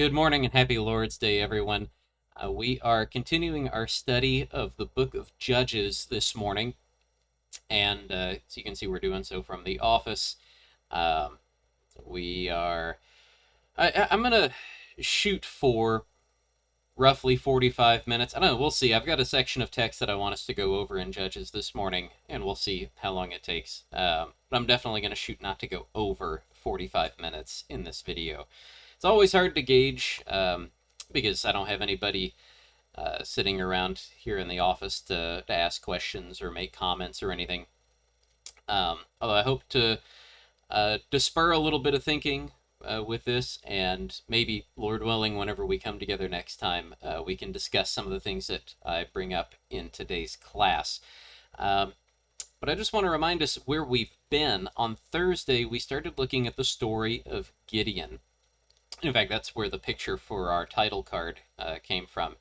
Good morning and happy Lord's Day, everyone. We are continuing our study of the book of Judges this morning, and as you can see, we're doing so from the office. Um, we are. I'm gonna shoot for roughly 45 minutes. I don't know. We'll see. I've got a section of text that I want us to go over in Judges this morning, and we'll see how long it takes. But I'm definitely gonna shoot not to go over 45 minutes in this video. It's always hard to gauge because I don't have anybody sitting around here in the office to ask questions or make comments or anything. Although I hope to spur a little bit of thinking with this, and maybe, Lord willing, whenever we come together next time, we can discuss some of the things that I bring up in today's class. But I just want to remind us where we've been. On Thursday, we started looking at the story of Gideon. In fact, that's where the picture for our title card came from.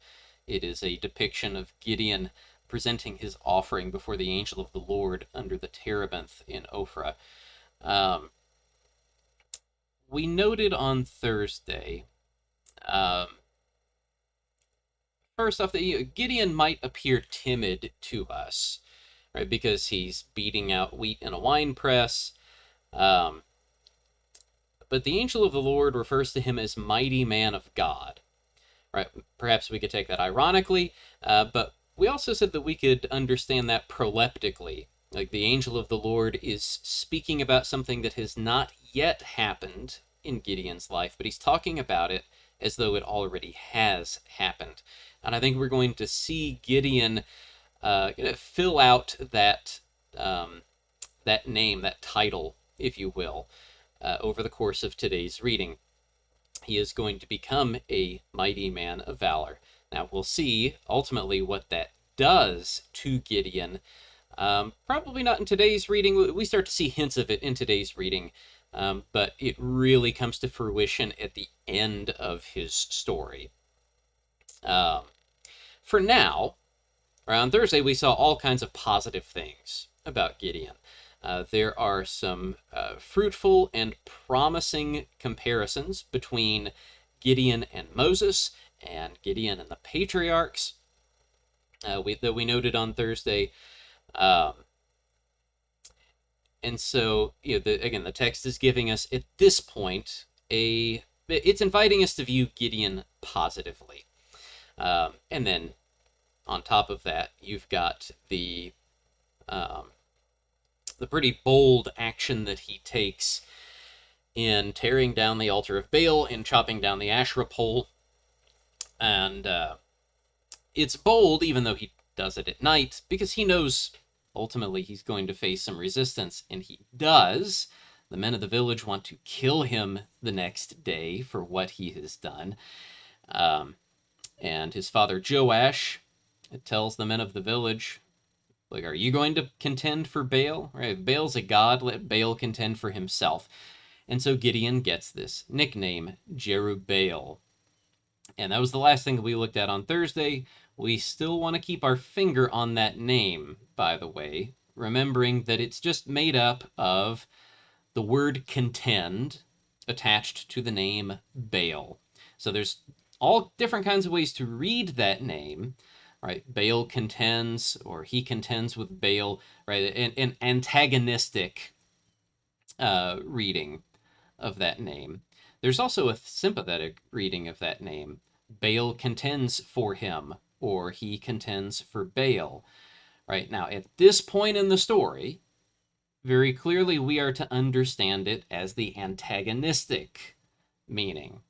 It is a depiction of Gideon presenting his offering before the angel of the Lord under the terebinth in Ophrah. Um, we noted on Thursday, um, first off, that Gideon might appear timid to us, right? Because he's beating out wheat in a wine press. Um, but the angel of the Lord refers to him as mighty man of God. Right? Perhaps we could take that ironically, but we also said that we could understand that proleptically. Like the angel of the Lord is speaking about something that has not yet happened in Gideon's life, but he's talking about it as though it already has happened. And I think we're going to see Gideon fill out that name, that title, if you will, over the course of today's reading. He is going to become a mighty man of valor. Now, we'll see ultimately what that does to Gideon. Probably not in today's reading. We start to see hints of it in today's reading, but it really comes to fruition at the end of his story. Um, for now, on Thursday, we saw all kinds of positive things about Gideon. There are some fruitful and promising comparisons between Gideon and Moses and Gideon and the patriarchs that we noted on Thursday. Um, and so, again, the text is giving us at this point it's inviting us to view Gideon positively. And then on top of that, you've got um, the pretty bold action that he takes in tearing down the altar of Baal and chopping down the Asherah pole. And it's bold, even though he does it at night, because he knows ultimately he's going to face some resistance, and he does. The men of the village want to kill him the next day for what he has done. And his father Joash tells the men of the village, like, are you going to contend for Baal? Right? If Baal's a god, let Baal contend for himself. And so Gideon gets this nickname, Jerubbaal. And that was the last thing that we looked at on Thursday. We still want to keep our finger on that name, by the way, remembering that it's just made up of the word contend attached to the name Baal. So there's all different kinds of ways to read that name, right? Baal contends, or he contends with Baal, right? An antagonistic reading of that name. There's also a sympathetic reading of that name. Baal contends for him, or he contends for Baal. Right now, at this point in the story, very clearly we are to understand it as the antagonistic meaning.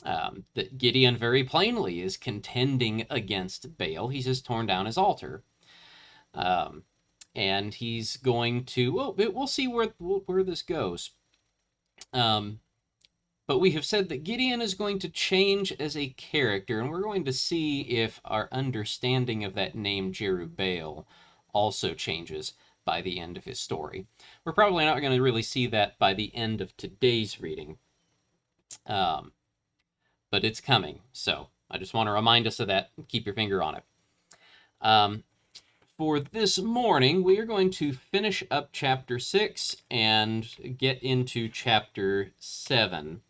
That Gideon very plainly is contending against Baal. He's just torn down his altar. Um, and he's going to, well, we'll see where this goes. But we have said that Gideon is going to change as a character, and we're going to see if our understanding of that name Jerubbaal also changes by the end of his story. We're probably not going to really see that by the end of today's reading, um, but it's coming. So I just want to remind us of that. Keep your finger on it. Um, for this morning, we are going to finish up chapter 6 and get into chapter 7.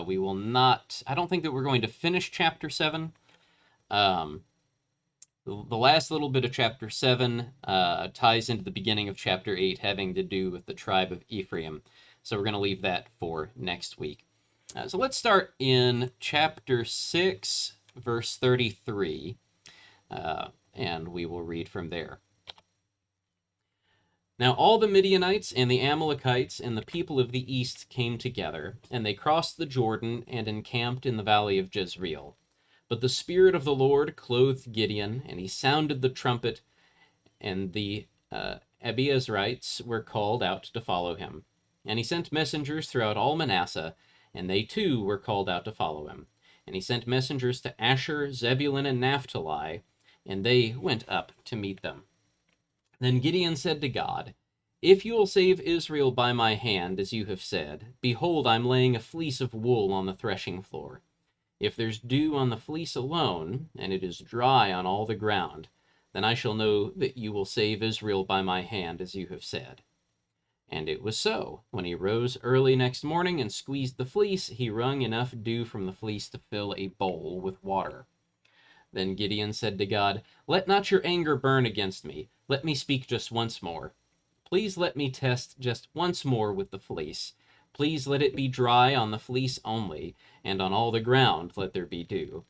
We will not, I don't think that we're going to finish chapter 7. Um, the last little bit of chapter 7 ties into the beginning of chapter 8, having to do with the tribe of Ephraim. So we're going to leave that for next week. So let's start in chapter 6, verse 33, and we will read from there. Now all the Midianites and the Amalekites and the people of the east came together, and they crossed the Jordan and encamped in the valley of Jezreel. But the Spirit of the Lord clothed Gideon, and he sounded the trumpet, and the Abiezrites were called out to follow him. And he sent messengers throughout all Manasseh, and they too were called out to follow him. And he sent messengers to Asher, Zebulun, and Naphtali, and they went up to meet them. Then Gideon said to God, "If you will save Israel by my hand, as you have said, behold, I'm laying a fleece of wool on the threshing floor. If there's dew on the fleece alone, and it is dry on all the ground, then I shall know that you will save Israel by my hand, as you have said." And it was so. When he rose early next morning and squeezed the fleece, he wrung enough dew from the fleece to fill a bowl with water. Then Gideon said to God, "Let not your anger burn against me. Let me speak just once more. Please let me test just once more with the fleece. Please let it be dry on the fleece only, and on all the ground let there be dew."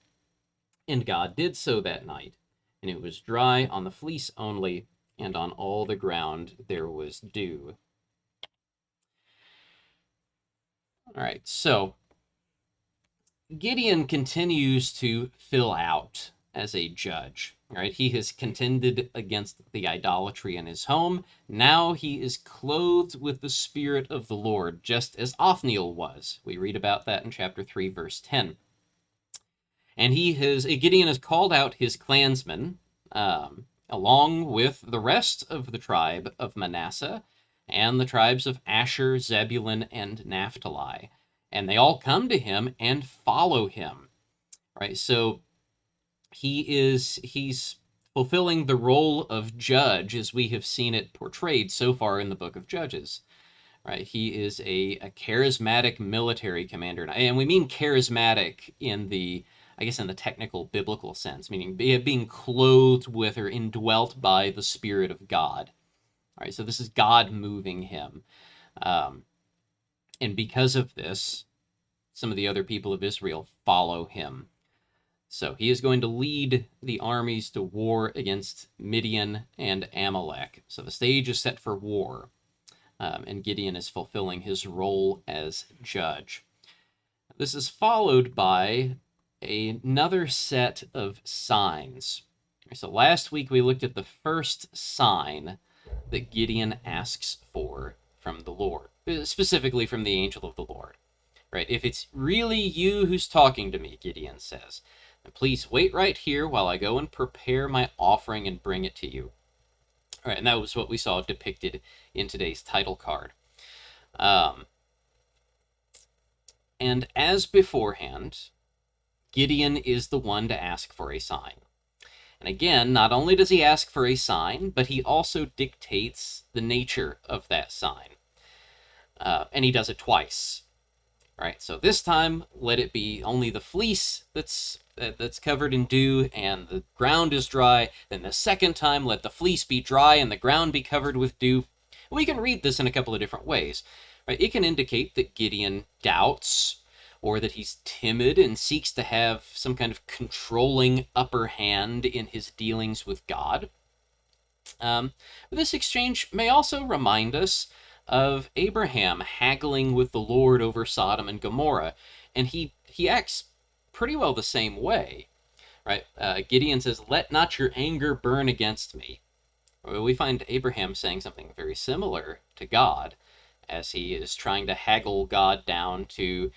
And God did so that night, and it was dry on the fleece only, and on all the ground there was dew. All right, so Gideon continues to fill out as a judge. Right? He has contended against the idolatry in his home. Now he is clothed with the Spirit of the Lord, just as Othniel was. We read about that in chapter 3, verse 10. And Gideon has called out his clansmen, along with the rest of the tribe of Manasseh and the tribes of Asher, Zebulun, and Naphtali. And they all come to him and follow him. Right? So he's fulfilling the role of judge as we have seen it portrayed so far in the book of Judges. Right? He is a charismatic military commander, and we mean charismatic in the, I guess, in the technical biblical sense, meaning being clothed with or indwelt by the Spirit of God. All right, so this is God moving him, um, and because of this, some of the other people of Israel follow him. So he is going to lead the armies to war against Midian and Amalek. So the stage is set for war. And Gideon is fulfilling his role as judge. This is followed by another set of signs. So last week we looked at the first sign that Gideon asks for from the Lord, specifically from the angel of the Lord. Right? "If it's really you who's talking to me," Gideon says, "then please wait right here while I go and prepare my offering and bring it to you." All right, and that was what we saw depicted in today's title card. And as beforehand, Gideon is the one to ask for a sign. And again, not only does he ask for a sign, but he also dictates the nature of that sign. And he does it twice. Right, so this time, let it be only the fleece that's covered in dew and the ground is dry. Then the second time, let the fleece be dry and the ground be covered with dew. We can read this in a couple of different ways. Right? It can indicate that Gideon doubts, or that he's timid and seeks to have some kind of controlling upper hand in his dealings with God. This exchange may also remind us of Abraham haggling with the Lord over Sodom and Gomorrah, and he acts pretty well the same way, right? Gideon says, "Let not your anger burn against me." Well, we find Abraham saying something very similar to God, as he is trying to haggle God down to,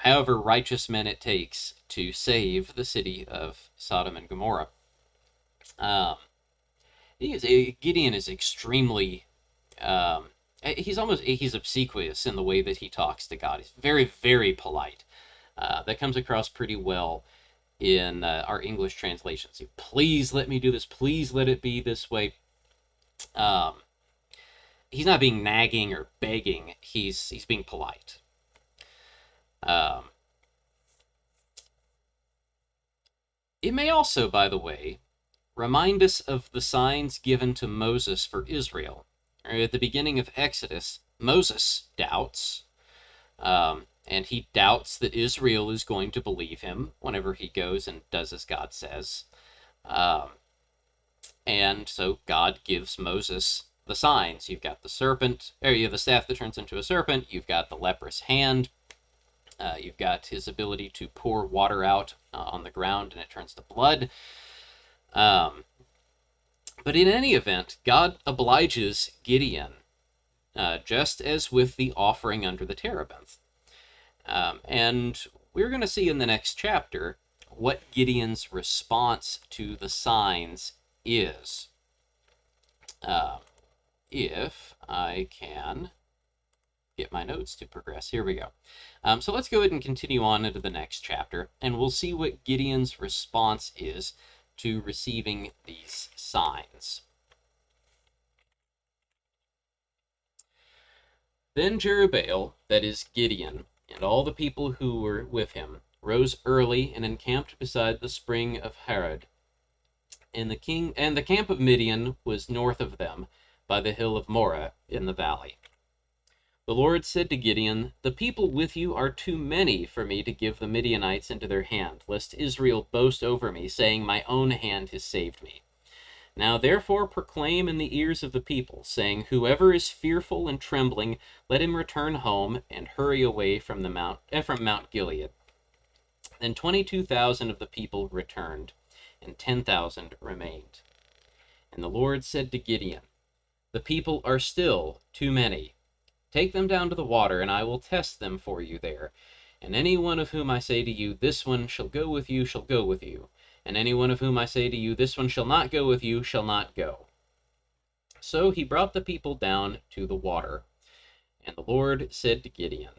however righteous men it takes to save the city of Sodom and Gomorrah. Gideon is extremely he's obsequious in the way that he talks to God. He's very, very polite. That comes across pretty well in our English translations. "Please let me do this. Please let it be this way." He's not being nagging or begging. He's being polite. Um, it may also, by the way, remind us of the signs given to Moses for Israel. At the beginning of Exodus, Moses doubts, and he doubts that Israel is going to believe him whenever he goes and does as God says. Um, and so God gives Moses the signs. You've got the serpent, or you have the staff that turns into a serpent. You've got the leprous hand. You've got his ability to pour water out on the ground and it turns to blood. Um, but in any event, God obliges Gideon, just as with the offering under the terebinth. And we're going to see in the next chapter what Gideon's response to the signs is. If I can get my notes to progress. Here we go. So let's go ahead and continue on into the next chapter, and we'll see what Gideon's response is to receiving these signs. Then Jerubbaal, that is Gideon, and all the people who were with him, rose early and encamped beside the spring of Harod. And the camp of Midian was north of them, by the hill of Moreh in the valley. The Lord said to Gideon, "The people with you are too many for me to give the Midianites into their hand, lest Israel boast over me, saying, My own hand has saved me. Now therefore proclaim in the ears of the people, saying, Whoever is fearful and trembling, let him return home and hurry away from Mount Gilead." Then 22,000 of the people returned, and 10,000 remained. And the Lord said to Gideon, "The people are still too many. Take them down to the water, and I will test them for you there. And any one of whom I say to you, This one shall go with you, shall go with you. And any one of whom I say to you, This one shall not go with you, shall not go." So he brought the people down to the water. And the Lord said to Gideon,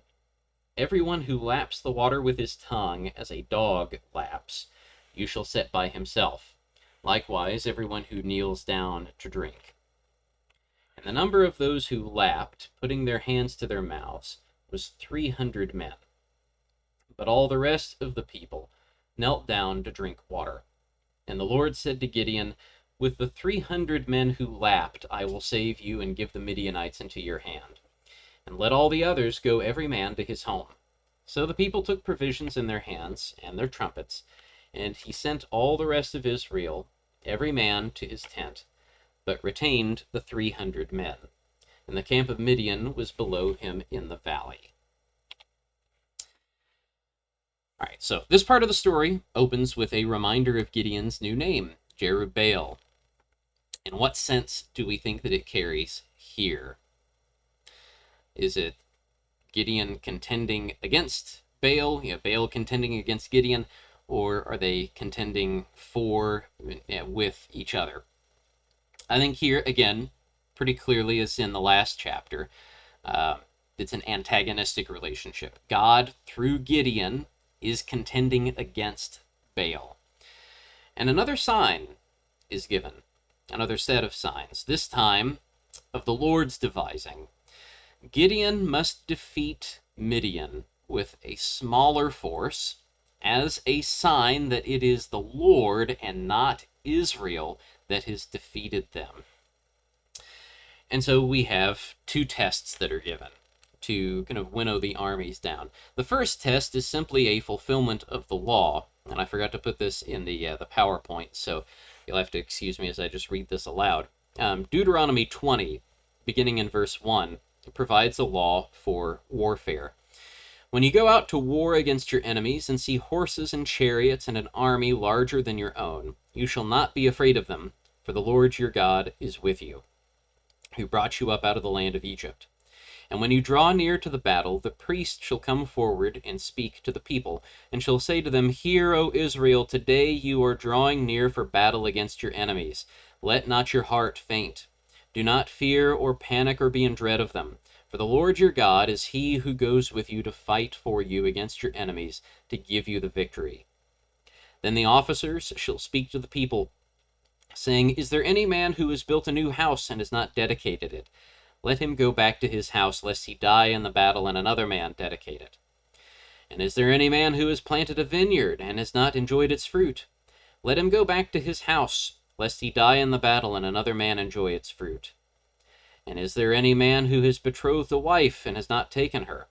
"Everyone who laps the water with his tongue, as a dog laps, you shall set by himself. Likewise, everyone who kneels down to drink." And the number of those who lapped, putting their hands to their mouths, was 300 men. But all the rest of the people knelt down to drink water. And the Lord said to Gideon, "With the 300 men who lapped, I will save you and give the Midianites into your hand. And let all the others go every man to his home." So the people took provisions in their hands and their trumpets, and he sent all the rest of Israel, every man to his tent, but retained the 300 men. And the camp of Midian was below him in the valley. All right, so this part of the story opens with a reminder of Gideon's new name, Jerubbaal. In what sense do we think that it carries here? Is it Gideon contending against Baal, Baal contending against Gideon, or are they contending with each other? I think here, again, pretty clearly as in the last chapter, it's an antagonistic relationship. God, through Gideon, is contending against Baal. And another sign is given, another set of signs, this time of the Lord's devising. Gideon must defeat Midian with a smaller force as a sign that it is the Lord and not Israel that has defeated them. And so we have two tests that are given to kind of winnow the armies down. The first test is simply a fulfillment of the law, and I forgot to put this in the PowerPoint, so you'll have to excuse me as I just read this aloud. Deuteronomy 20, beginning in verse 1, provides a law for warfare. "When you go out to war against your enemies and see horses and chariots and an army larger than your own, you shall not be afraid of them, for the Lord your God is with you, who brought you up out of the land of Egypt. And when you draw near to the battle, the priest shall come forward and speak to the people, and shall say to them, Hear, O Israel, today you are drawing near for battle against your enemies. Let not your heart faint. Do not fear or panic or be in dread of them. For the Lord your God is he who goes with you to fight for you against your enemies, to give you the victory. Then the officers shall speak to the people, saying, Is there any man who has built a new house and has not dedicated it? Let him go back to his house, lest he die in the battle and another man dedicate it. And is there any man who has planted a vineyard and has not enjoyed its fruit? Let him go back to his house, lest he die in the battle and another man enjoy its fruit. And is there any man who has betrothed a wife and has not taken her?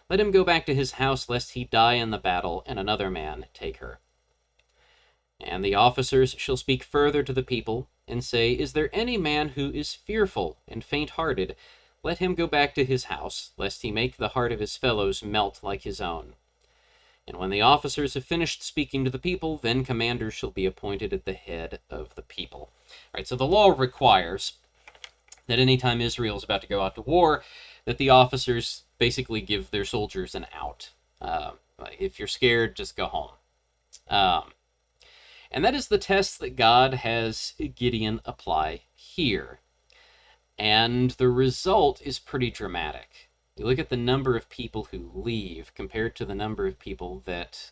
Let him go back to his house, lest he die in the battle and another man take her. And the officers shall speak further to the people, and say, Is there any man who is fearful and faint-hearted? Let him go back to his house, lest he make the heart of his fellows melt like his own. And when the officers have finished speaking to the people, then commanders shall be appointed at the head of the people. All right, so the law requires that anytime Israel is about to go out to war, that the officers basically give their soldiers an out. If you're scared, just go home. And that is the test that God has Gideon apply here. And the result is pretty dramatic. You look at the number of people who leave compared to the number of people that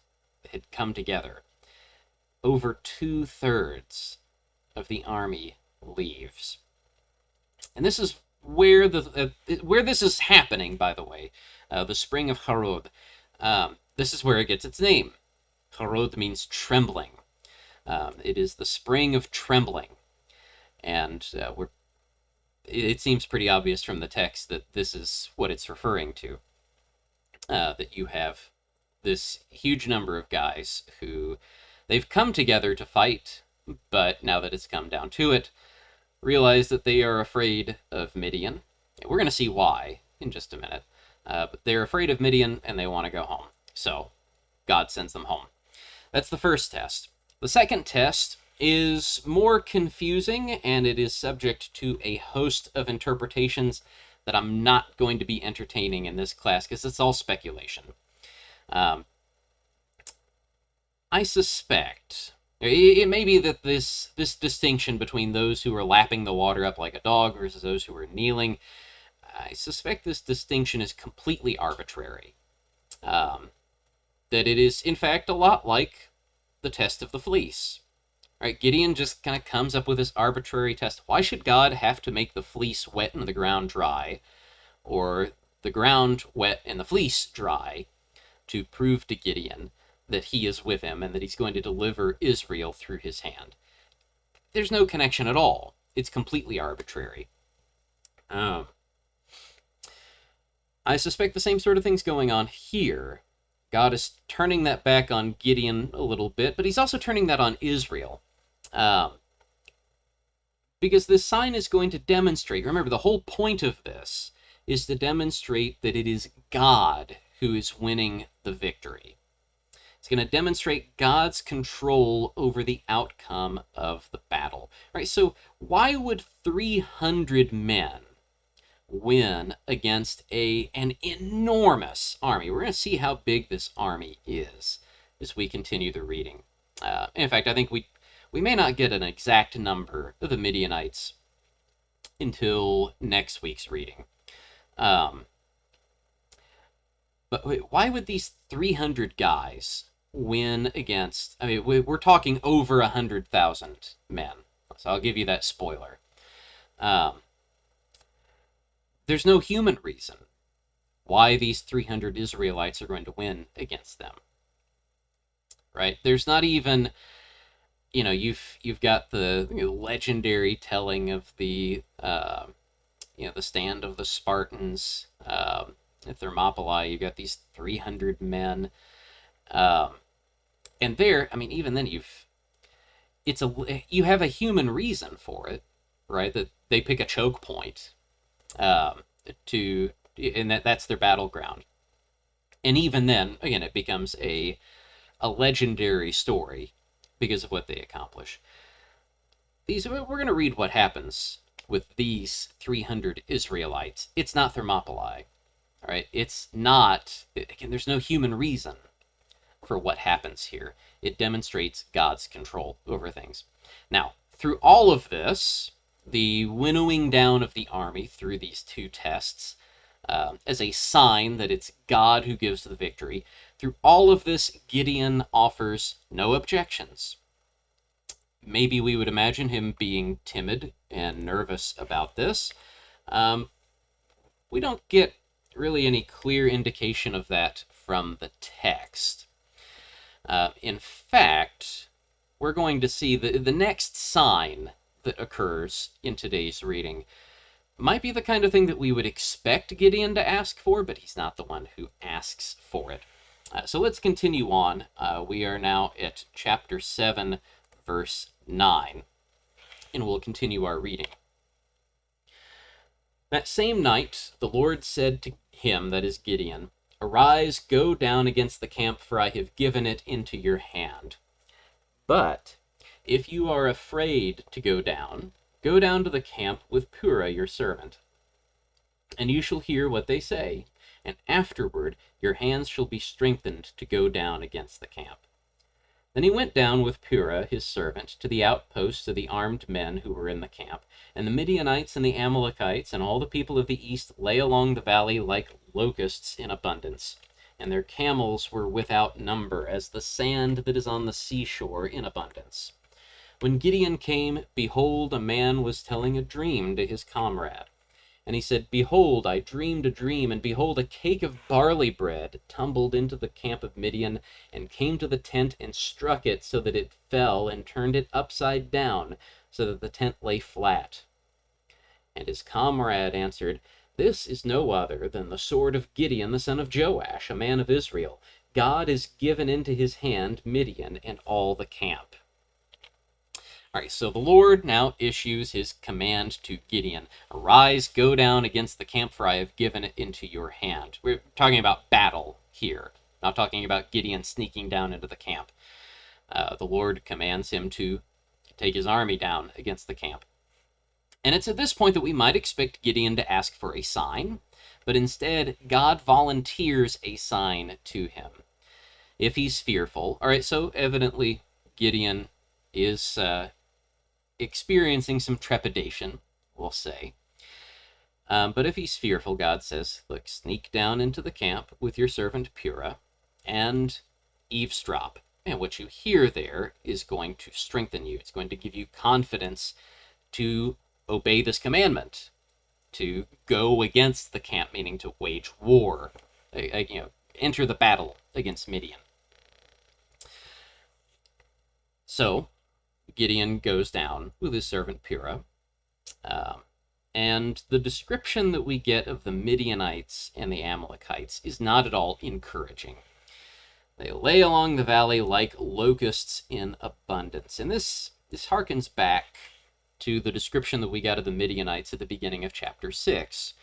had come together. Over 2/3 of the army leaves. And this is where this is happening, by the way. The spring of Harod. This is where it gets its name. Harod means trembling. It is the spring of trembling. And it seems pretty obvious from the text that this is what it's referring to. That you have this huge number of guys who they've come together to fight, but now that it's come down to it, realize that they are afraid of Midian. We're going to see why in just a minute. But they're afraid of Midian and they want to go home. So God sends them home. That's the first test. The second test is more confusing, and it is subject to a host of interpretations that I'm not going to be entertaining in this class because it's all speculation. I suspect it may be that this distinction between those who are lapping the water up like a dog versus those who are kneeling, I suspect this distinction is completely arbitrary. That it is, in fact, a lot like the test of the fleece. Right? Gideon just kind of comes up with this arbitrary test. Why should God have to make the fleece wet and the ground dry, or the ground wet and the fleece dry, to prove to Gideon that he is with him and that he's going to deliver Israel through his hand? There's no connection at all. It's completely arbitrary. I suspect the same sort of thing's going on here. God is turning that back on Gideon a little bit, but he's also turning that on Israel. Because this sign is going to demonstrate, remember, the whole point of this is to demonstrate that it is God who is winning the victory. It's going to demonstrate God's control over the outcome of the battle. Right? So why would 300 men win against an enormous army? We're going to see how big this army is as we continue the reading. In fact, I think we may not get an exact number of the Midianites until next week's reading. But why would these 300 guys win against, I mean, we're talking over 100,000 men. So I'll give you that spoiler. There's no human reason why these 300 Israelites are going to win against them. Right? There's not even, you've got the legendary telling of the stand of the Spartans at Thermopylae. You've got these 300 men, and there, I mean, even then, you have a human reason for it, right? That they pick a choke point, and that's their battleground. And even then, again, it becomes a legendary story because of what they accomplish. We're going to read what happens with these 300 Israelites. It's not Thermopylae, all right? It's not, again, there's no human reason for what happens here. It demonstrates God's control over things. Now, through all of this, the winnowing down of the army through these two tests, as a sign that it's God who gives the victory, through all of this, Gideon offers no objections. Maybe we would imagine him being timid and nervous about this. We don't get really any clear indication of that from the text. In fact, we're going to see the next sign that occurs in today's reading might be the kind of thing that we would expect Gideon to ask for, but he's not the one who asks for it. So let's continue on. We are now at chapter 7, verse 9, and we'll continue our reading. That same night the Lord said to him, that is Gideon, "Arise, go down against the camp, for I have given it into your hand. But if you are afraid to go down to the camp with Purah your servant, and you shall hear what they say, and afterward your hands shall be strengthened to go down against the camp." Then he went down with Purah his servant to the outposts of the armed men who were in the camp, and the Midianites and the Amalekites and all the people of the east lay along the valley like locusts in abundance, and their camels were without number, as the sand that is on the seashore in abundance. When Gideon came, behold, a man was telling a dream to his comrade. And he said, "Behold, I dreamed a dream, and behold, a cake of barley bread tumbled into the camp of Midian, and came to the tent, and struck it so that it fell, and turned it upside down, so that the tent lay flat." And his comrade answered, "This is no other than the sword of Gideon the son of Joash, a man of Israel. God has given into his hand Midian and all the camp." All right, so the Lord now issues his command to Gideon. "Arise, go down against the camp, for I have given it into your hand." We're talking about battle here, not talking about Gideon sneaking down into the camp. The Lord commands him to take his army down against the camp. And it's at this point that we might expect Gideon to ask for a sign, but instead, God volunteers a sign to him. If he's fearful, all right, so evidently Gideon is experiencing some trepidation, we'll say. But if he's fearful, God says, look, sneak down into the camp with your servant Purah and eavesdrop. And what you hear there is going to strengthen you. It's going to give you confidence to obey this commandment, to go against the camp, meaning to wage war, enter the battle against Midian. So Gideon goes down with his servant Purah, and the description that we get of the Midianites and the Amalekites is not at all encouraging. They lay along the valley like locusts in abundance. And this harkens back to the description that we got of the Midianites at the beginning of chapter 6,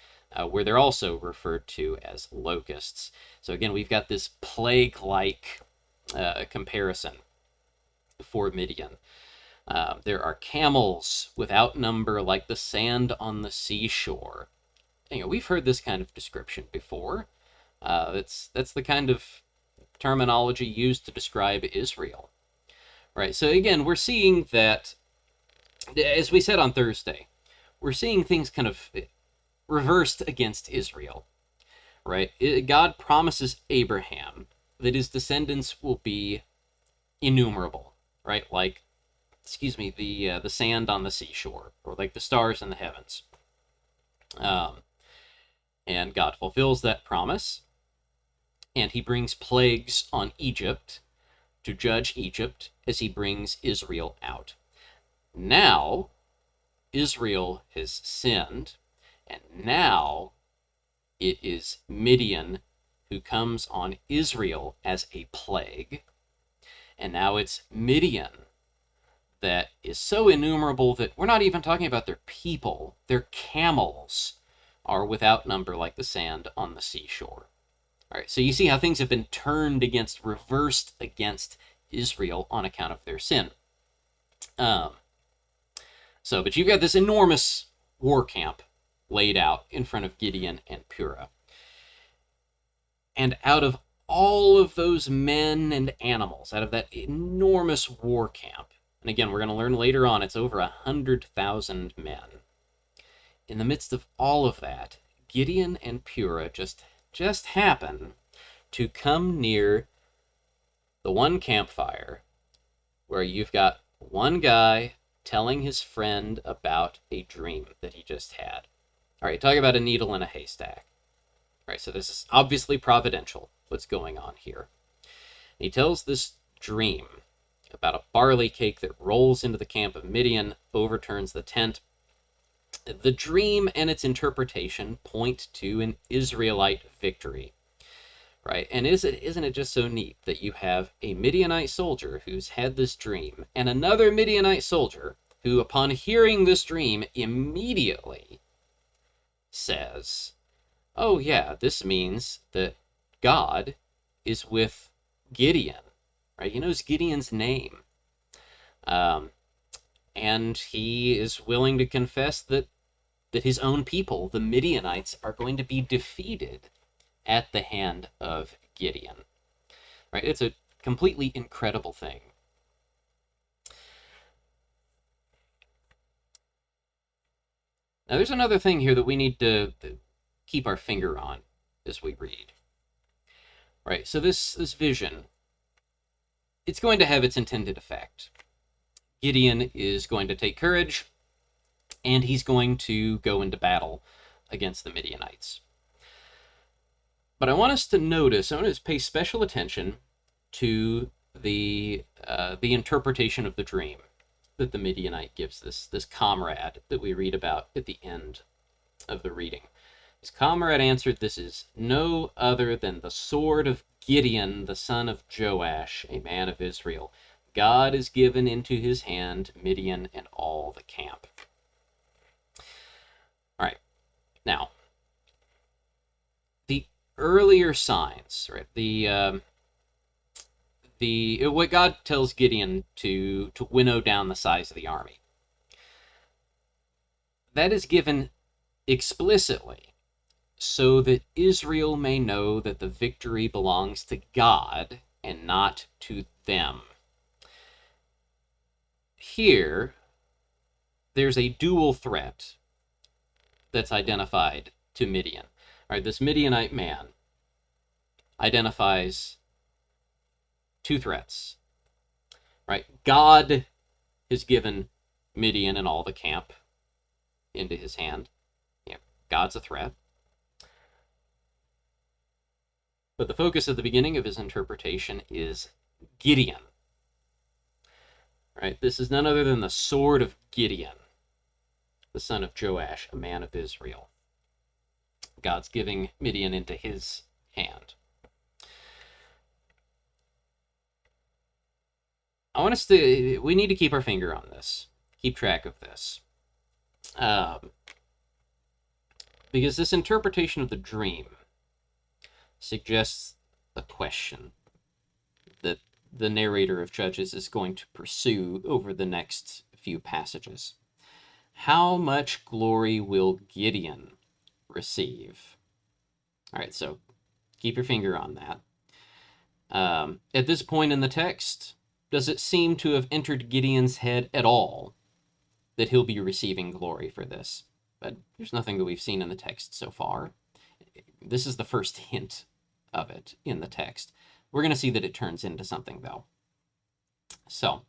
where they're also referred to as locusts. So again, we've got this plague-like comparison for Midian. There are camels without number like the sand on the seashore. We've heard this kind of description before. That's the kind of terminology used to describe Israel. Right, so again, we're seeing that, as we said on Thursday, we're seeing things kind of reversed against Israel. Right, God promises Abraham that his descendants will be innumerable, right, like the sand on the seashore, or like the stars in the heavens. And God fulfills that promise, and he brings plagues on Egypt to judge Egypt as he brings Israel out. Now, Israel has sinned, and now it is Midian who comes on Israel as a plague, and now it's Midian that is so innumerable that we're not even talking about their people. Their camels are without number like the sand on the seashore. All right, so you see how things have been turned against, reversed against Israel on account of their sin. But you've got this enormous war camp laid out in front of Gideon and Purah. And out of all of those men and animals, out of that enormous war camp, and again, we're going to learn later on, it's over 100,000 men. In the midst of all of that, Gideon and Purah just happen to come near the one campfire where you've got one guy telling his friend about a dream that he just had. All right, talk about a needle in a haystack. Right, so this is obviously providential, what's going on here. He tells this dream about a barley cake that rolls into the camp of Midian, overturns the tent. The dream and its interpretation point to an Israelite victory, right? And isn't it just so neat that you have a Midianite soldier who's had this dream and another Midianite soldier who, upon hearing this dream, immediately says, oh, yeah, this means that God is with Gideon, right? He knows Gideon's name. Um, and he is willing to confess that his own people, the Midianites, are going to be defeated at the hand of Gideon. Right? It's a completely incredible thing. Now, there's another thing here that we need to keep our finger on as we read. Right? So this vision, it's going to have its intended effect. Gideon is going to take courage, and he's going to go into battle against the Midianites. But I want us to notice, I want us to pay special attention to the interpretation of the dream that the Midianite gives this comrade that we read about at the end of the reading. His comrade answered, "This is no other than the sword of Gideon, the son of Joash, a man of Israel. God has given into his hand Midian and all the camp." All right, now the earlier signs, right? The what God tells Gideon to winnow down the size of the army. That is given explicitly so that Israel may know that the victory belongs to God and not to them. Here, there's a dual threat that's identified to Midian. All right, this Midianite man identifies two threats. Right, God has given Midian and all the camp into his hand. Yeah, God's a threat. But the focus at the beginning of his interpretation is Gideon. Right, this is none other than the sword of Gideon, the son of Joash, a man of Israel. God's giving Midian into his hand. We need to keep our finger on this, keep track of this. Because this interpretation of the dream suggests a question that the narrator of Judges is going to pursue over the next few passages. How much glory will Gideon receive? All right, so keep your finger on that. At this point in the text, does it seem to have entered Gideon's head at all that he'll be receiving glory for this? But there's nothing that we've seen in the text so far. This is the first hint of it in the text. We're going to see that it turns into something, though. So,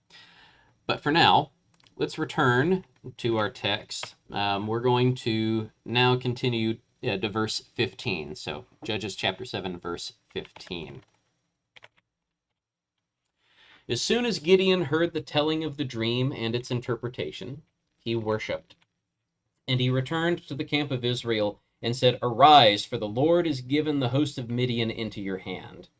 but for now, let's return to our text. We're going to now continue to verse 15. So, Judges chapter 7, verse 15. As soon as Gideon heard the telling of the dream and its interpretation, he worshipped. And he returned to the camp of Israel and said, "Arise, for the Lord has given the host of Midian into your hand."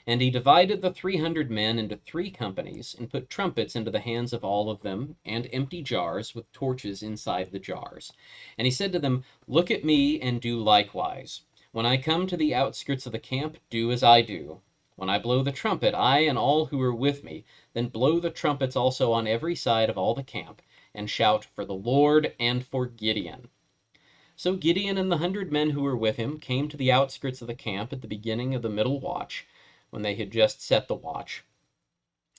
And he divided the 300 men into 3 companies, and put trumpets into the hands of all of them, and empty jars with torches inside the jars. And he said to them, "Look at me and do likewise. When I come to the outskirts of the camp, do as I do. When I blow the trumpet, I and all who are with me, then blow the trumpets also on every side of all the camp, and shout for the Lord and for Gideon." So Gideon and the 100 men who were with him came to the outskirts of the camp at the beginning of the middle watch, when they had just set the watch.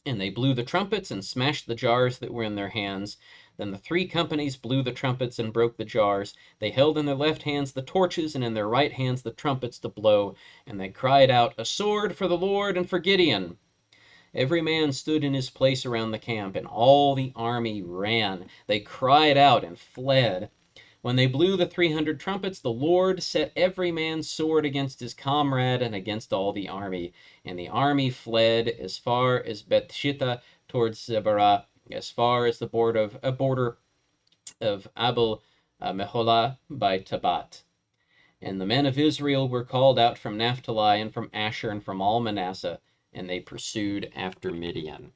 And they blew the trumpets and smashed the jars that were in their hands. Then the 3 companies blew the trumpets and broke the jars. They held in their left hands the torches, and in their right hands the trumpets to blow. And they cried out, "A sword for the Lord and for Gideon!" Every man stood in his place around the camp, and all the army ran. They cried out and fled. When they blew the 300 trumpets, the Lord set every man's sword against his comrade and against all the army. And the army fled as far as Bethshitta towards Zebarah, as far as the border of Abel Meholah by Tabat. And the men of Israel were called out from Naphtali and from Asher and from all Manasseh, and they pursued after Midian.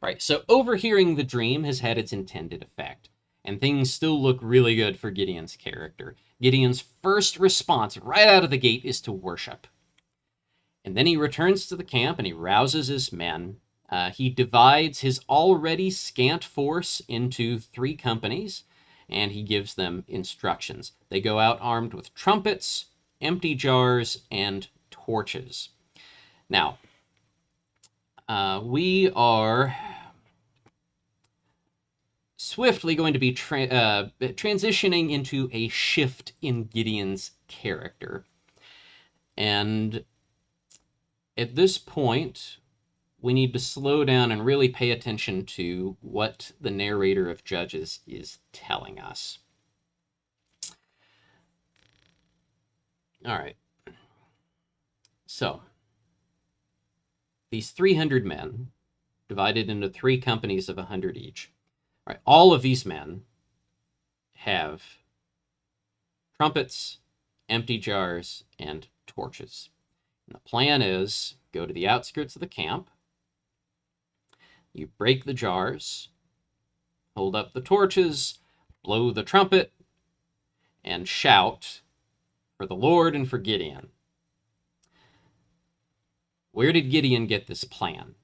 Right, so overhearing the dream has had its intended effect, and things still look really good for Gideon's character. Gideon's first response right out of the gate is to worship. And then he returns to the camp and he rouses his men. He divides his already scant force into 3 companies, and he gives them instructions. They go out armed with trumpets, empty jars, and torches. Now, we are swiftly going to be transitioning into a shift in Gideon's character. And at this point, we need to slow down and really pay attention to what the narrator of Judges is telling us. All right. So, these 300 men, divided into 3 companies of 100 each. All right, all of these men have trumpets, empty jars, and torches. And the plan is go to the outskirts of the camp, you break the jars, hold up the torches, blow the trumpet, and shout for the Lord and for Gideon. Where did Gideon get this plan?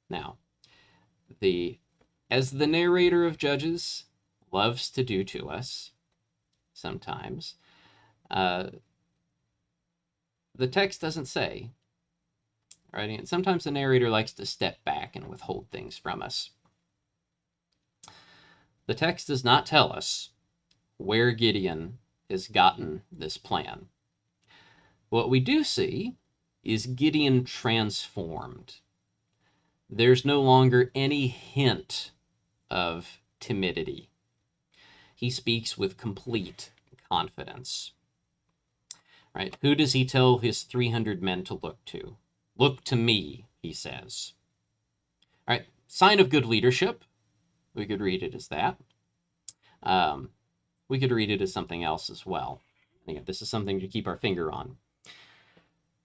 Now, as the narrator of Judges loves to do to us sometimes, the text doesn't say, right? And sometimes the narrator likes to step back and withhold things from us. The text does not tell us where Gideon has gotten this plan. What we do see is Gideon transformed. There's no longer any hint of timidity. He speaks with complete confidence. Right? Who does he tell his 300 men to look to? Look to me, he says. All right, sign of good leadership. We could read it as that. We could read it as something else as well. Again, this is something to keep our finger on.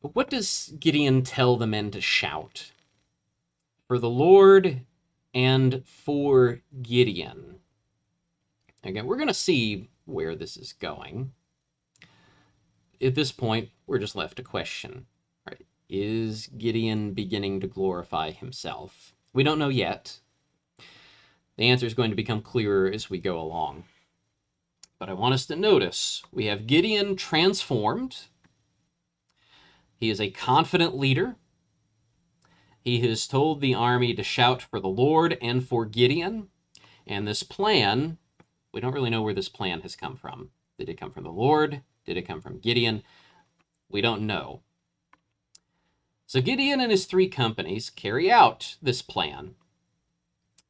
But what does Gideon tell the men to shout? For the Lord and for Gideon. Again, we're going to see where this is going. At this point, we're just left to question. Right? Is Gideon beginning to glorify himself? We don't know yet. The answer is going to become clearer as we go along. But I want us to notice we have Gideon transformed. He is a confident leader. He has told the army to shout for the Lord and for Gideon. And this plan, we don't really know where this plan has come from. Did it come from the Lord? Did it come from Gideon? We don't know. So Gideon and his 3 companies carry out this plan.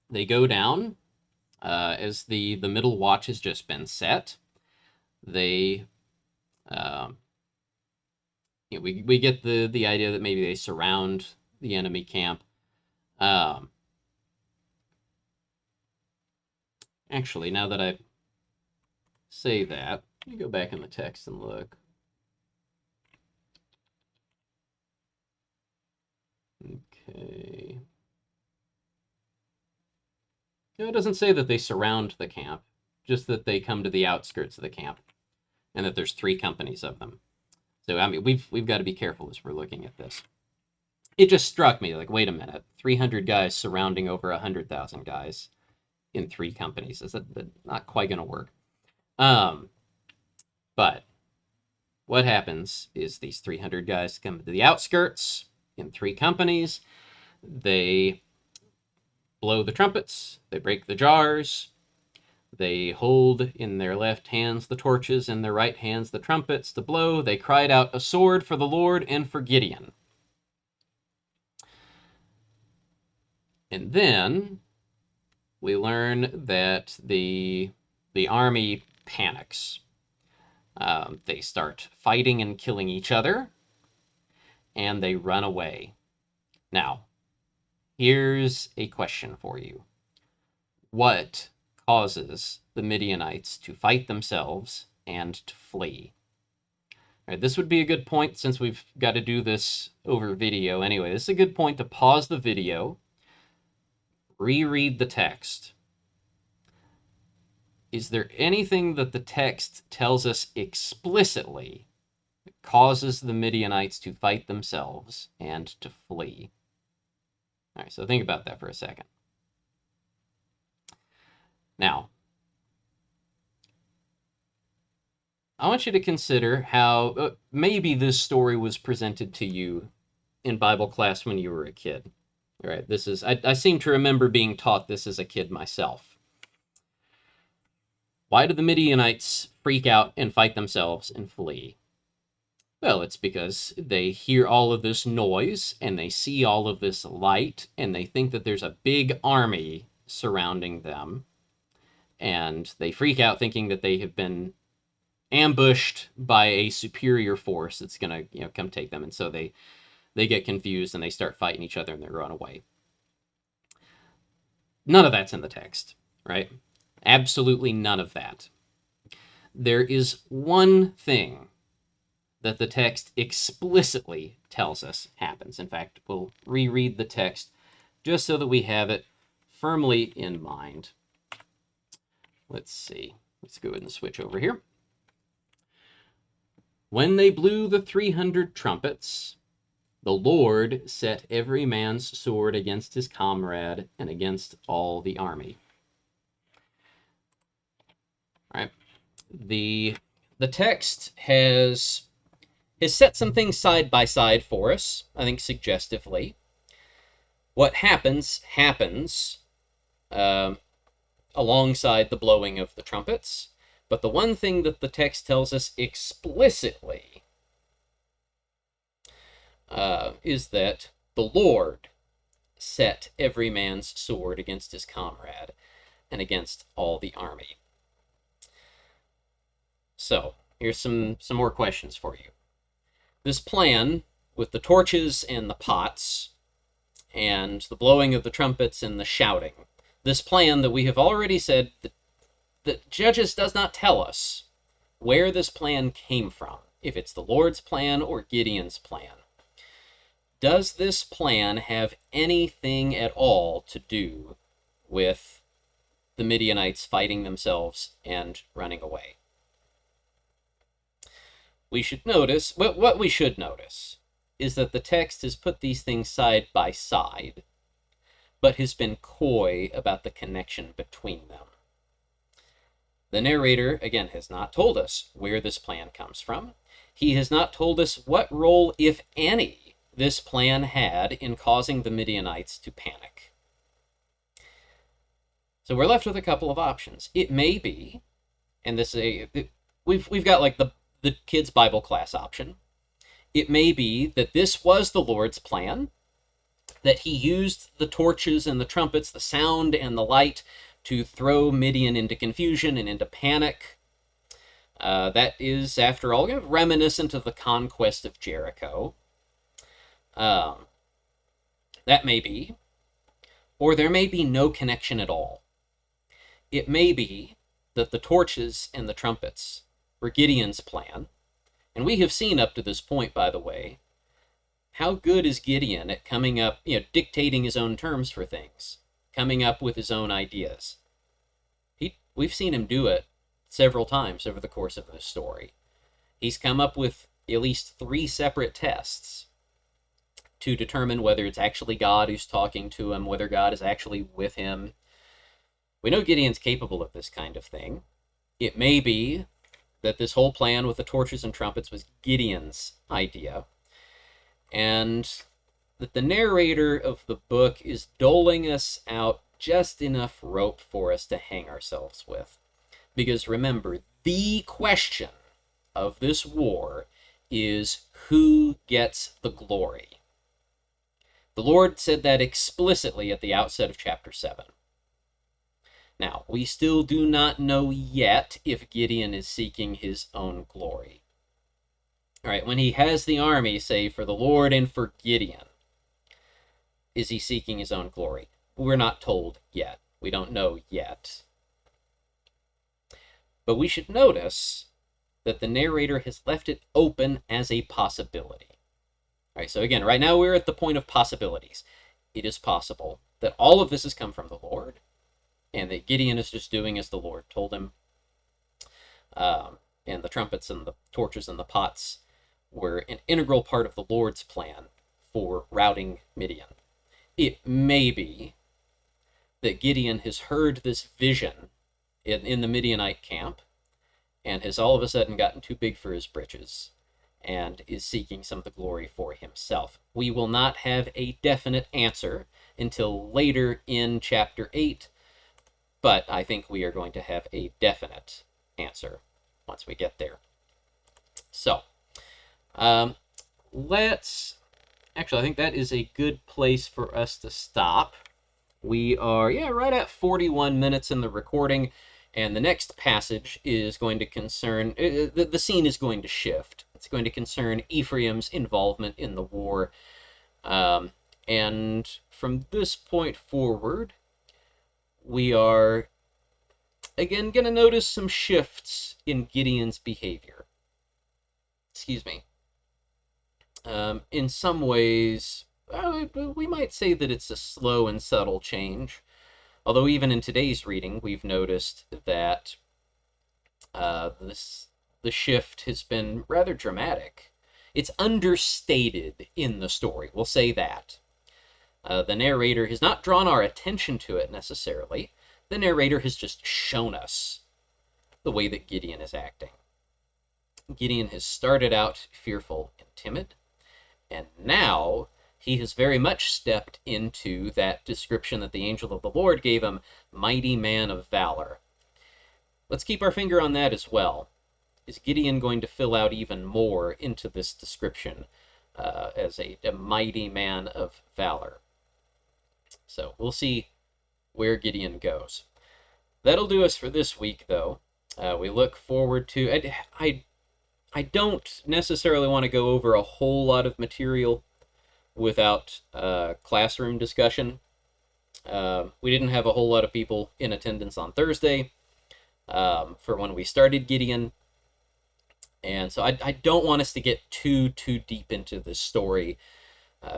They go down as the middle watch has just been set. They, we get the idea that maybe they surround the enemy camp. Actually, now that I say that, let me go back in the text and look. Okay. No, it doesn't say that they surround the camp, just that they come to the outskirts of the camp, and that there's 3 companies of them. So, I mean, we've got to be careful as we're looking at this. It just struck me, like, wait a minute, 300 guys surrounding over 100,000 guys in 3 companies. Is that not quite going to work? But what happens is these 300 guys come to the outskirts in 3 companies. They blow the trumpets, they break the jars, they hold in their left hands the torches, in their right hands the trumpets to blow. They cried out, a sword for the Lord and for Gideon. And then we learn that the army panics. They start fighting and killing each other, and they run away. Now, here's a question for you. What causes the Midianites to fight themselves and to flee? All right, this would be a good point since we've got to do this over video anyway. This is a good point to pause the video, reread the text. Is there anything that the text tells us explicitly that causes the Midianites to fight themselves and to flee? All right, so think about that for a second. Now, I want you to consider how maybe this story was presented to you in Bible class when you were a kid. All right, this is, I seem to remember being taught this as a kid myself. Why do the Midianites freak out and fight themselves and flee? Well, it's because they hear all of this noise and they see all of this light and they think that there's a big army surrounding them. And they freak out thinking that they have been ambushed by a superior force that's going to, come take them. And so they get confused and they start fighting each other and they run away. None of that's in the text, right? Absolutely none of that. There is one thing that the text explicitly tells us happens. In fact, we'll reread the text just so that we have it firmly in mind. Let's see. Let's go ahead and switch over here. When they blew the 300 trumpets, the Lord set every man's sword against his comrade and against all the army. All right. The text has set some things side by side for us, I think suggestively. What happens alongside the blowing of the trumpets, but the one thing that the text tells us explicitly is that the Lord set every man's sword against his comrade and against all the army. So, here's some more questions for you. This plan with the torches and the pots and the blowing of the trumpets and the shouting, this plan that we have already said that Judges does not tell us where this plan came from, if it's the Lord's plan or Gideon's plan. Does this plan have anything at all to do with the Midianites fighting themselves and running away? We should notice, what we should notice is that the text has put these things side by side, but has been coy about the connection between them. The narrator, again, has not told us where this plan comes from. He has not told us what role, if any, this plan had in causing the Midianites to panic. So we're left with a couple of options. It may be, and this is we've got like the kids' Bible class option. It may be that this was the Lord's plan, that he used the torches and the trumpets, the sound and the light, to throw Midian into confusion and into panic. That is, after all, reminiscent of the conquest of Jericho. That may be. Or there may be no connection at all. It may be that the torches and the trumpets were Gideon's plan. And we have seen up to this point, by the way, how good is Gideon at coming up, dictating his own terms for things, coming up with his own ideas. We've seen him do it several times over the course of this story. He's come up with at least 3 separate tests to determine whether it's actually God who's talking to him, whether God is actually with him. We know Gideon's capable of this kind of thing. It may be that this whole plan with the torches and trumpets was Gideon's idea, and that the narrator of the book is doling us out just enough rope for us to hang ourselves with. Because remember, the question of this war is who gets the glory. The Lord said that explicitly at the outset of chapter 7. Now, we still do not know yet if Gideon is seeking his own glory. All right, when he has the army, say, for the Lord and for Gideon, is he seeking his own glory? We're not told yet. We don't know yet. But we should notice that the narrator has left it open as a possibility. All right, so again, right now we're at the point of possibilities. It is possible that all of this has come from the Lord, and that Gideon is just doing as the Lord told him. And the trumpets and the torches and the pots were an integral part of the Lord's plan for routing Midian. It may be that Gideon has heard this vision in the Midianite camp and has all of a sudden gotten too big for his britches and is seeking some of the glory for himself. We will not have a definite answer until later in chapter 8, but I think we are going to have a definite answer once we get there. So, actually, I think that is a good place for us to stop. We are, right at 41 minutes in the recording, and the next passage is going to concern, the scene is going to shift. It's going to concern Ephraim's involvement in the war. And from this point forward, we are, again, going to notice some shifts in Gideon's behavior. Excuse me. In some ways, we might say that it's a slow and subtle change. Although even in today's reading, we've noticed that the shift has been rather dramatic. It's understated in the story, we'll say that. The narrator has not drawn our attention to it necessarily. The narrator has just shown us the way that Gideon is acting. Gideon has started out fearful and timid, and now he has very much stepped into that description that the angel of the Lord gave him, mighty man of valor. Let's keep our finger on that as well. Is Gideon going to fill out even more into this description as a mighty man of valor? So we'll see where Gideon goes. That'll do us for this week, though. We look forward to... I don't necessarily want to go over a whole lot of material without classroom discussion. We didn't have a whole lot of people in attendance on Thursday for when we started Gideon. And so I don't want us to get too deep into this story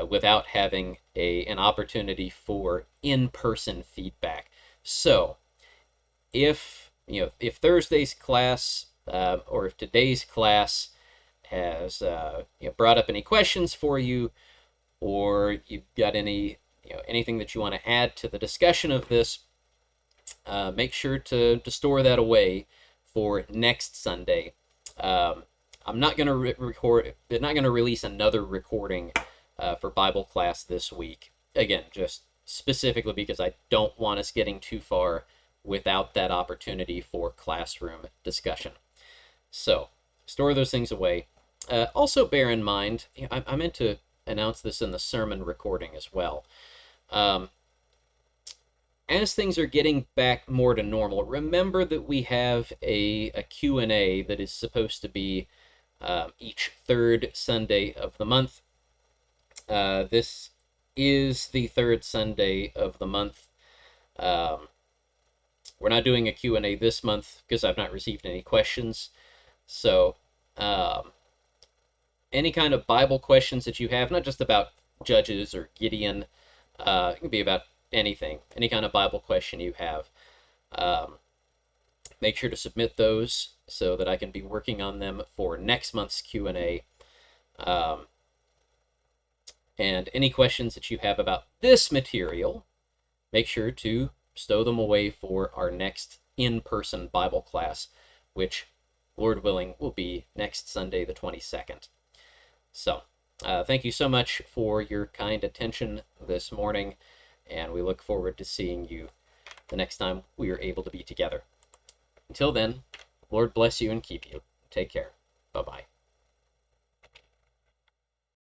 without having an opportunity for in-person feedback. So if Thursday's class or if today's class has brought up any questions for you, or you've got anything that you want to add to the discussion of this, make sure to store that away for next Sunday. I'm not going to not going to release another recording for Bible class this week. Again, just specifically because I don't want us getting too far without that opportunity for classroom discussion. So, store those things away. Also bear in mind, I meant to announce this in the sermon recording as well. As things are getting back more to normal, remember that we have a Q&A that is supposed to be each third Sunday of the month. This is the third Sunday of the month. We're not doing a Q&A this month because I've not received any questions. So any kind of Bible questions that you have, not just about Judges or Gideon, it can be about anything, any kind of Bible question you have. Make sure to submit those so that I can be working on them for next month's Q&A. And any questions that you have about this material, make sure to stow them away for our next in-person Bible class, which, Lord willing, will be next Sunday, the 22nd. So, thank you so much for your kind attention this morning, and we look forward to seeing you the next time we are able to be together. Until then, Lord bless you and keep you. Take care. Bye-bye.